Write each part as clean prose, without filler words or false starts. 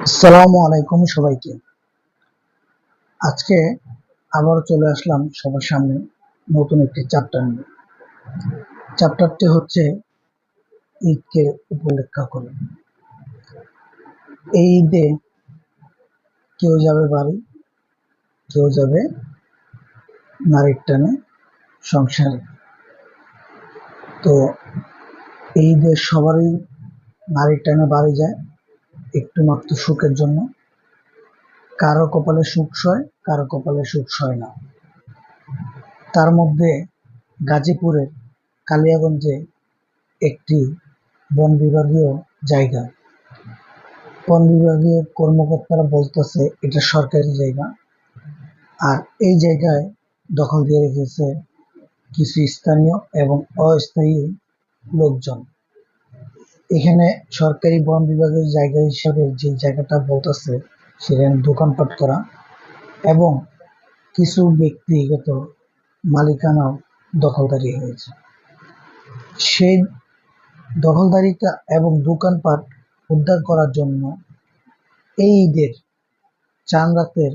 আসসালামু আলাইকুম সবাইকে। আজকে আবারও চলে আসলাম সবার সামনে নতুন একটি চ্যাপ্টার নিয়ে। চ্যাপ্টারটি হচ্ছে ঈদকে উপলক্ষ্য করে। এই ঈদে কেউ যাবে বাড়ি, কেউ যাবে নারীর টানে সংসারে। তো এই ঈদে সবারই নারীর টানে বাড়ি যায় একটু মাত্র সুখের জন্য। কারো কপালে সুখ সয়, কারো কপালে সুখ সয় না। তার মধ্যে গাজীপুরের কালিয়াগঞ্জে একটি বন বিভাগীয় জায়গা। বন বিভাগীয় কর্মকর্তারা বলতেছে এটা সরকারি জায়গা, আর এই জায়গায় দখল দিয়ে রেখেছে কিছু স্থানীয় এবং অস্থায়ী লোকজন। এখানে সরকারি বন বিভাগের জায়গা হিসাবে যে জায়গাটা বলতেছে সেখানে দোকানপাট করা এবং কিছু ব্যক্তিগত মালিকানাও দখলদারি হয়েছে। সেই দখলদারিটা এবং দোকানপাট উদ্ধার করার জন্য এই ঈদের চাঁদ রাতের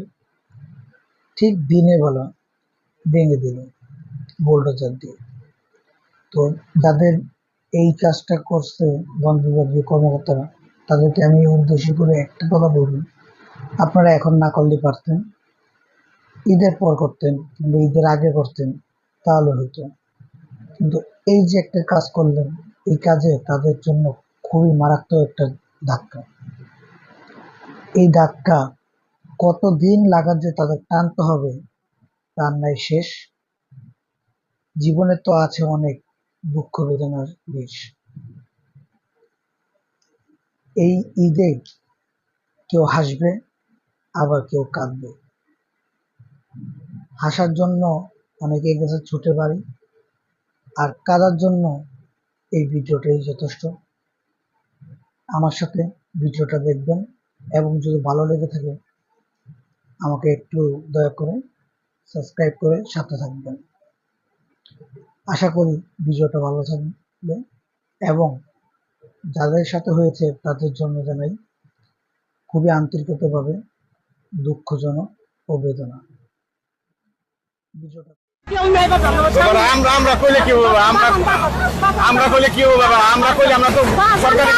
ঠিক দিনের বেলা ভেঙে দিল বুলডোজার দিয়ে। তো যাদের এই কাজটা করছে বন বিভাগীয় কর্মকর্তারা, তাদেরকে আমি উদ্দেশ্য করে একটা কথা বলবো, আপনারা এখন না করলে পারতেন, ঈদের পর করতেন কিংবা ঈদের আগে করতেন, তাহলে হইতো। কিন্তু এই যে একটা কাজ করলেন, এই কাজে তাদের জন্য খুবই মারাত্মক একটা ধাক্কা। এই ধাক্কা কতদিন লাগার যে তাদের টানতে হবে তার নাই শেষ। জীবনে তো আছে অনেক দুঃখ বেদনার বিষ। এই ঈদে কেউ হাসবে, আবার কেউ কাঁদবে। হাসার জন্য অনেকে গেছে ছুটে বাড়ি, আর কাঁদার জন্য এই ভিডিওটাই যথেষ্ট। আমার সাথে ভিডিওটা দেখবেন এবং যদি ভালো লেগে থাকে আমাকে একটু দয়া করে সাবস্ক্রাইব করে সাথে থাকবেন। আশা করি ভিডিওটা ভালো থাকবে এবং যাদের সাথে হয়েছে তাদের জন্য জানাই খুবই আন্তরিকতাভাবে দুঃখজনক ও বেদনা। ভিডিওটা আমরা কইলে কি হবে? আমরা কইলে কি হবে বাবা? আমরা কইলে আমরা তো সরকারি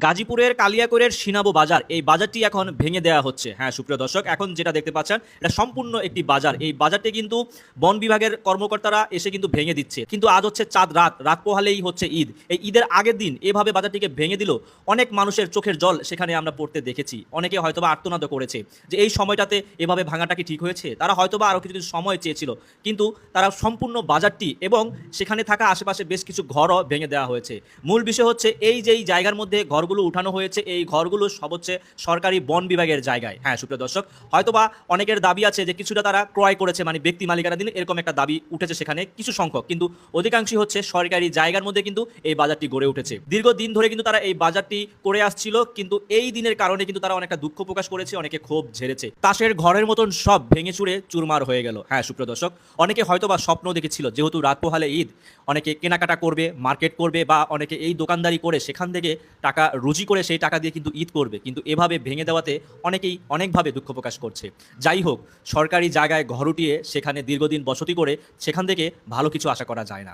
গাজীপুরের কালিয়াকৈরের সিনাবো বাজার, এই বাজারটি এখন ভেঙে দেওয়া হচ্ছে। হ্যাঁ সুপ্রিয় দর্শক, এখন যেটা দেখতে পাচ্ছেন এটা সম্পূর্ণ একটি বাজার। এই বাজারটি কিন্তু বন বিভাগের কর্মকর্তারা এসে কিন্তু ভেঙে দিচ্ছে। কিন্তু আজ হচ্ছে চাঁদ রাত, রাত পোহালেই হচ্ছে ঈদ। এই ঈদের আগের দিন এভাবে বাজারটিকে ভেঙে দিল, অনেক মানুষের চোখের জল সেখানে আমরা পড়তে দেখেছি। অনেকে হয়তোবা আর্তনাদ করেছে যে এই সময়টাতে এভাবে ভাঙাটা কি ঠিক হয়েছে। তারা হয়তোবা আরও কিছু সময় চেয়েছিল, কিন্তু তারা সম্পূর্ণ বাজারটি এবং সেখানে থাকা আশেপাশে বেশ কিছু ঘরও ভেঙে দেওয়া হয়েছে। মূল বিষয় হচ্ছে এই যে এই জায়গার মধ্যে ঘরগুলো উঠানো হয়েছে, এই ঘরগুলো সব হচ্ছে সরকারি বন বিভাগের জায়গায়। হ্যাঁ সুপ্রিয় দর্শক, হয়তোবা অনেকের দাবি আছে যে কিছুটা তারা ক্রয় করেছে, মানে ব্যক্তি মালিকানা দিন, এরকম একটা দাবি উঠেছে সেখানে কিছু সংখ্যক, কিন্তু অধিকাংশই হচ্ছে সরকারি জায়গার মধ্যে কিন্তু এই বাজারটি গড়ে উঠেছে। দীর্ঘদিন ধরে কিন্তু তারা এই বাজারটি করে আসছিল, কিন্তু এই দিনের কারণে কিন্তু তারা অনেকটা দুঃখ প্রকাশ করেছে, অনেকে ক্ষোভ ঝেড়েছে। তাসের ঘরের মতন সব ভেঙে চুরে চুরমার হয়ে গেল। হ্যাঁ সুপ্রিয় দর্শক, অনেকে হয়তোবা স্বপ্ন দেখেছিল যেহেতু রাত পোহালে ঈদ, অনেকে কেনাকাটা করবে, মার্কেট করবে, বা অনেকে এই দোকানদারি করে সেখান থেকে টাকা রুজি করে সেই টাকা দিয়ে কিন্তু ঈদ করবে, কিন্তু এভাবে ভেঙে দেওয়াতে অনেকেই অনেকভাবে দুঃখ প্রকাশ করছে। যাই হোক, সরকারি জায়গায় ঘর উঠিয়ে সেখানে দীর্ঘদিন বসতি করে সেখান থেকে ভালো কিছু আশা করা যায় না।